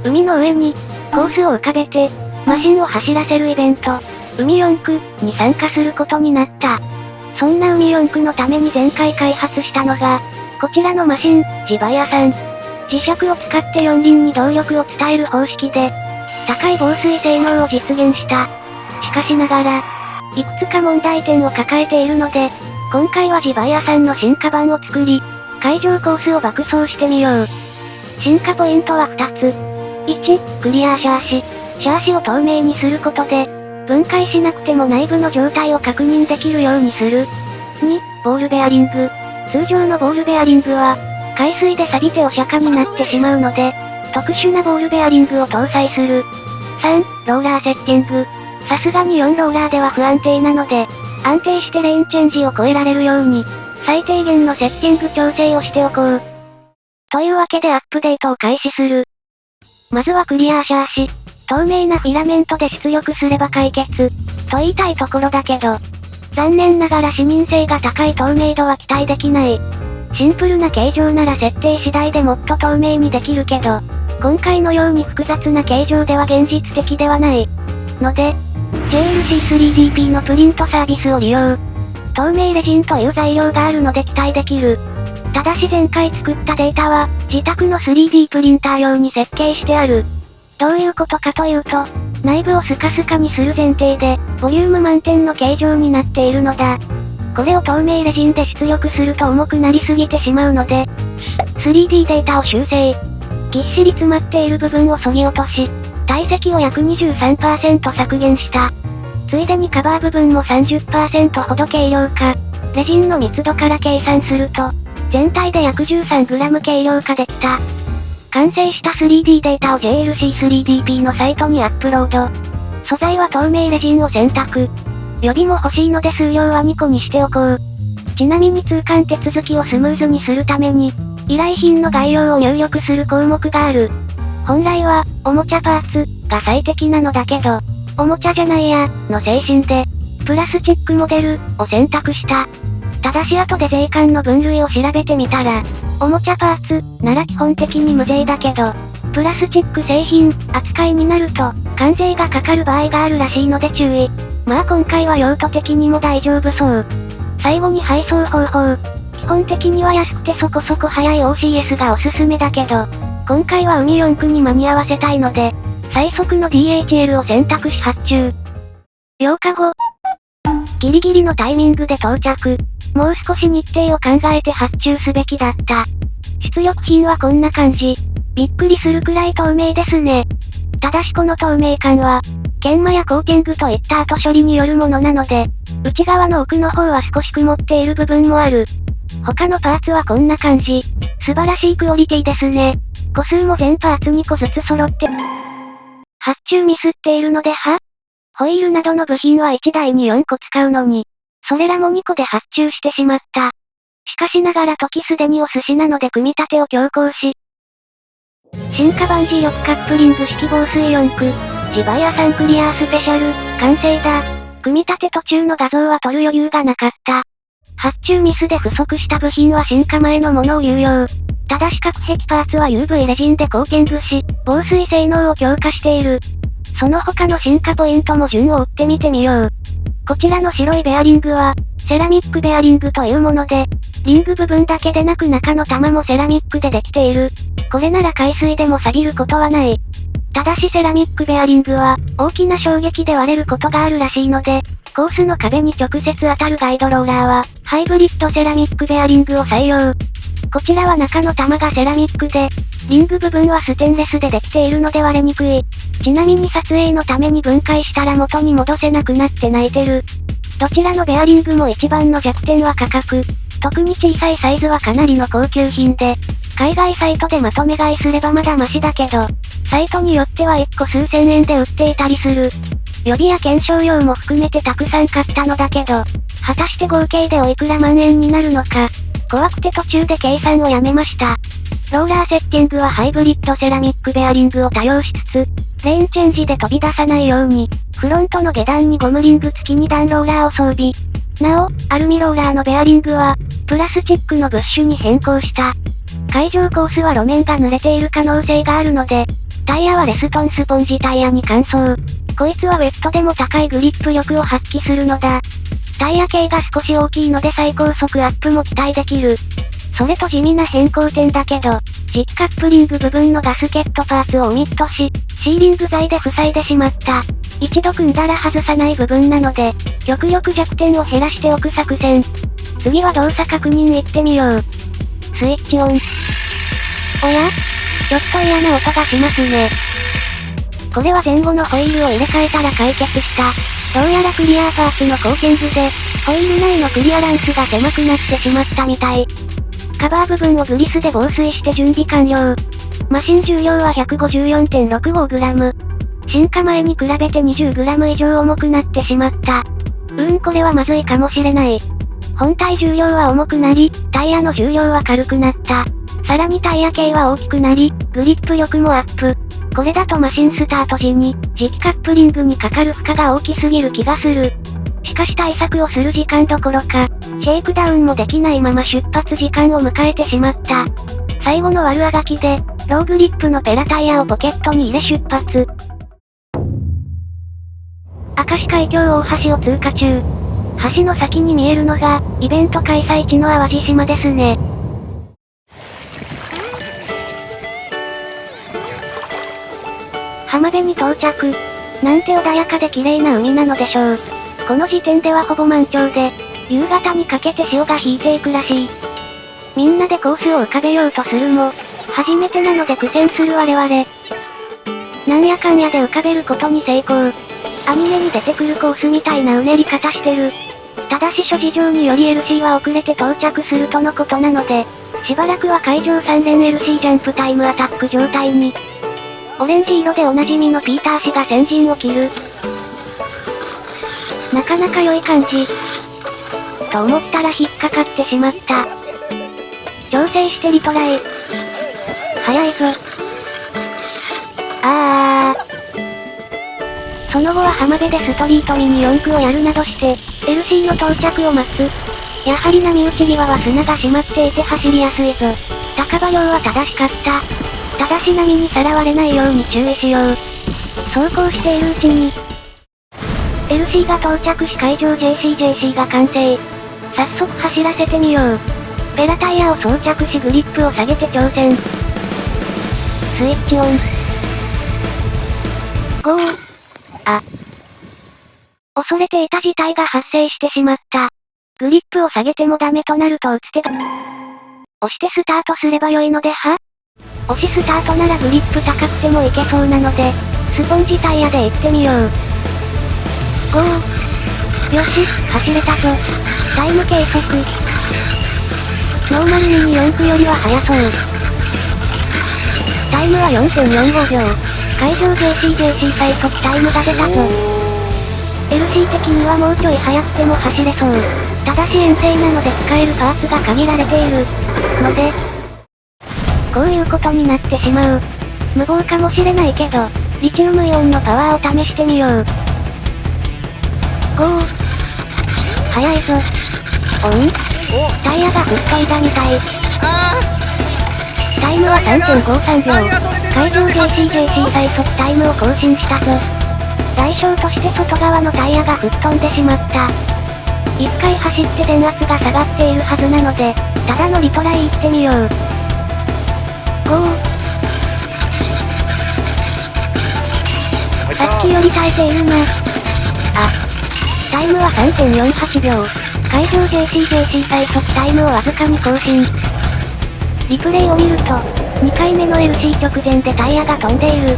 海の上に、コースを浮かべて、マシンを走らせるイベント、海4区に参加することになった。そんな海4区のために前回開発したのが、こちらのマシン、ジバイアさん。磁石を使って四輪に動力を伝える方式で、高い防水性能を実現した。しかしながら、いくつか問題点を抱えているので、今回はジバイアさんの進化版を作り、会場コースを爆走してみよう。進化ポイントは2つ。1、クリアシャーシ。シャーシを透明にすることで、分解しなくても内部の状態を確認できるようにする。2、ボールベアリング。通常のボールベアリングは、海水で錆びてお釈迦になってしまうので、特殊なボールベアリングを搭載する。3、ローラーセッティング。さすがに4ローラーでは不安定なので、安定してレーンチェンジを超えられるように、最低限のセッティング調整をしておこう。というわけでアップデートを開始する。まずはクリアーシャーシ。透明なフィラメントで出力すれば解決。と言いたいところだけど、残念ながら視認性が高い透明度は期待できない。シンプルな形状なら設定次第でもっと透明にできるけど、今回のように複雑な形状では現実的ではない。ので、JLC3DP のプリントサービスを利用。透明レジンという材料があるので期待できる。ただし前回作ったデータは、自宅の 3D プリンター用に設計してある。どういうことかというと、内部をスカスカにする前提で、ボリューム満点の形状になっているのだ。これを透明レジンで出力すると重くなりすぎてしまうので、3D データを修正。ぎっしり詰まっている部分を削ぎ落とし、体積を約 23% 削減した。ついでにカバー部分も 30% ほど軽量化。レジンの密度から計算すると、全体で約 13g 軽量化できた。完成した 3D データを JLC3DP のサイトにアップロード。素材は透明レジンを選択。予備も欲しいので数量は2個にしておこう。ちなみに通関手続きをスムーズにするために、依頼品の概要を入力する項目がある。本来は、おもちゃパーツが最適なのだけど、おもちゃじゃないや、の精神で、プラスチックモデルを選択した。ただし後で税関の分類を調べてみたら、おもちゃパーツなら基本的に無税だけど、プラスチック製品扱いになると、関税がかかる場合があるらしいので注意。まあ今回は用途的にも大丈夫そう。最後に配送方法。基本的には安くてそこそこ早い OCS がおすすめだけど、今回は海4区に間に合わせたいので、最速の DHL を選択し発注。8日後。ギリギリのタイミングで到着。もう少し日程を考えて発注すべきだった。出力品はこんな感じ。びっくりするくらい透明ですね。ただしこの透明感は、研磨やコーティングといった後処理によるものなので、内側の奥の方は少し曇っている部分もある。他のパーツはこんな感じ。素晴らしいクオリティですね。個数も全パーツ2個ずつ揃って、発注ミスっているのでホイールなどの部品は1台に4個使うのに、それらも2個で発注してしまった。しかしながら時すでにお寿司なので組み立てを強行し、進化版磁力カップリング式防水4区、ジバイアさんクリアースペシャル、完成だ。組み立て途中の画像は撮る余裕がなかった。発注ミスで不足した部品は進化前のものを流用。ただし各壁パーツは UV レジンでコーティングし、防水性能を強化している。その他の進化ポイントも順を追ってみてみよう。こちらの白いベアリングは、セラミックベアリングというもので、リング部分だけでなく中の玉もセラミックでできている。これなら海水でも錆びることはない。ただしセラミックベアリングは、大きな衝撃で割れることがあるらしいので、コースの壁に直接当たるガイドローラーは、ハイブリッドセラミックベアリングを採用。こちらは中の玉がセラミックで、リング部分はステンレスでできているので割れにくい。ちなみに撮影のために分解したら元に戻せなくなって泣いてる。どちらのベアリングも一番の弱点は価格。特に小さいサイズはかなりの高級品で、海外サイトでまとめ買いすればまだマシだけど、サイトによっては1個数千円で売っていたりする。予備や検証用も含めてたくさん買ったのだけど、果たして合計でおいくら万円になるのか、怖くて途中で計算をやめました。ローラーセッティングはハイブリッドセラミックベアリングを多用しつつ、レーンチェンジで飛び出さないように、フロントの下段にゴムリング付き2段ローラーを装備。なお、アルミローラーのベアリングは、プラスチックのブッシュに変更した。会場コースは路面が濡れている可能性があるので、タイヤはレストンスポンジタイヤに換装。こいつはウェットでも高いグリップ力を発揮するのだ。タイヤ径が少し大きいので最高速アップも期待できる。それと地味な変更点だけど、磁気カップリング部分のガスケットパーツをオミットし、シーリング材で塞いでしまった。一度組んだら外さない部分なので、極力弱点を減らしておく作戦。次は動作確認いってみよう。スイッチオン。おや？ちょっと嫌な音がしますね。これは前後のホイールを入れ替えたら解決した。どうやらクリアーパーツの貢献図で、ホイール内のクリアランスが狭くなってしまったみたい。カバー部分をグリスで防水して準備完了。マシン重量は 154.65g。進化前に比べて 20g 以上重くなってしまった。これはまずいかもしれない。本体重量は重くなり、タイヤの重量は軽くなった。さらにタイヤ径は大きくなり、グリップ力もアップ。これだとマシンスタート時に、磁気カップリングにかかる負荷が大きすぎる気がする。しかし対策をする時間どころか、シェイクダウンもできないまま出発時間を迎えてしまった。最後の悪あがきで、ローグリップのペラタイヤをポケットに入れ出発。明石海峡大橋を通過中。橋の先に見えるのが、イベント開催地の淡路島ですね。浜辺に到着。なんて穏やかで綺麗な海なのでしょう。この時点ではほぼ満潮で、夕方にかけて潮が引いていくらしい。みんなでコースを浮かべようとするも、初めてなので苦戦する我々。なんやかんやで浮かべることに成功。アニメに出てくるコースみたいなうねり方してる。ただし諸事情により LC は遅れて到着するとのことなので、しばらくは海上3連 LC ジャンプタイムアタック状態に。オレンジ色でおなじみのピーター氏が先陣を切る。なかなか良い感じ。と思ったら引っかかってしまった。調整してリトライ。早いぞ。その後は浜辺でストリートミニ四駆をやるなどして、LC の到着を待つ。やはり波打ち際は砂が締まっていて走りやすいぞ。高場量は正しかった。ただし波にさらわれないように注意しよう。走行しているうちに、LC が到着し会場 JCJC が完成。早速走らせてみよう。ペラタイヤを装着しグリップを下げて挑戦。スイッチオン。ゴー。恐れていた事態が発生してしまった。グリップを下げてもダメとなると打つ手が。押してスタートすれば良いのでは？押しスタートならグリップ高くてもいけそうなので、スポンジタイヤで行ってみよう。ゴー。よし、走れたぞ。タイム計測。ノーマルミニ四駆よりは速そう。タイムは 4.45 秒。会場 JCJC 最速タイムが出たぞ。LC 的にはもうちょい速くても走れそう。ただし遠征なので使えるパーツが限られている。ので、こういうことになってしまう。無謀かもしれないけど、リチウムイオンのパワーを試してみよう。ゴー。速いぞ。オン？タイヤがぶっといだみたい。タイムは 3.53 秒。会場 JCJC 最速タイムを更新したぞ。代償として外側のタイヤが吹っ飛んでしまった。一回走って電圧が下がっているはずなので、ただのリトライ行ってみよう。ゴー。さっきより耐えているな。タイムは 3.48 秒。会場 JCJC 最速タイムをわずかに更新。リプレイを見ると、2回目の LC 直前でタイヤが飛んでいる。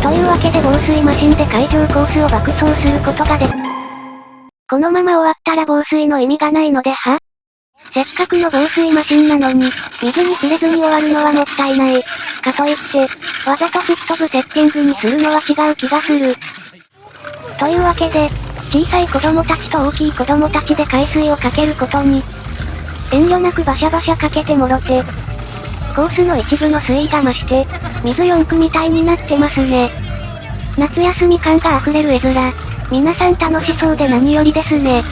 というわけで防水マシンで会場コースを爆走することができる。このまま終わったら防水の意味がないのでは？せっかくの防水マシンなのに、水に触れずに終わるのはもったいない。かといって、わざと吹っ飛ぶセッティングにするのは違う気がする。というわけで、小さい子供たちと大きい子供たちで海水をかけることに、遠慮なくバシャバシャかけてもろて、コースの一部の水位が増して、水四駆みたいになってますね。夏休み感が溢れる絵面。皆さん楽しそうで何よりですね。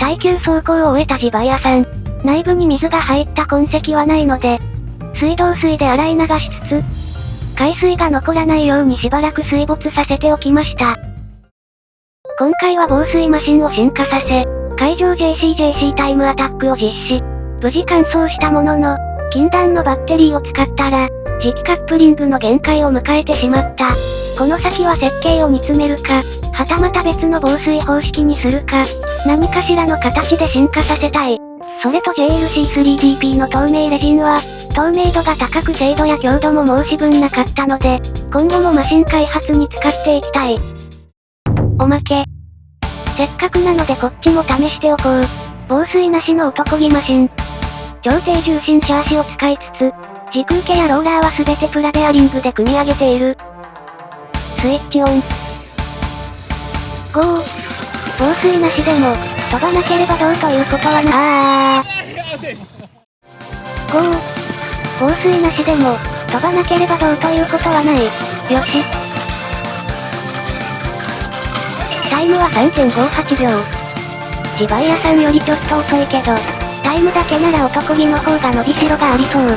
耐久走行を終えた地場屋さん。内部に水が入った痕跡はないので、水道水で洗い流しつつ、海水が残らないようにしばらく水没させておきました。今回は防水マシンを進化させ、海上 JCJC タイムアタックを実施。無事完走したものの、禁断のバッテリーを使ったら、磁気カップリングの限界を迎えてしまった。この先は設計を煮詰めるか、はたまた別の防水方式にするか、何かしらの形で進化させたい。それと JLC3DP の透明レジンは、透明度が高く精度や強度も申し分なかったので、今後もマシン開発に使っていきたい。おまけ。せっかくなのでこっちも試しておこう。防水なしの男気マシン。超低重心シャーシを使いつつ、軸受けやローラーはすべてプラベアリングで組み上げている。スイッチオン。ゴー。防水なしでも、飛ばなければどうということはなゴー。防水なしでも、飛ばなければどうということはない。よし。タイムは 3.58 秒。自バイヤさんよりちょっと遅いけど、タイムだけなら男気の方が伸びしろがありそう。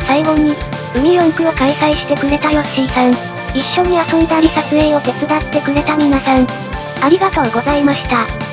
最後に、海4区を開催してくれたヨッシーさん、一緒に遊んだり撮影を手伝ってくれた皆さん、ありがとうございました。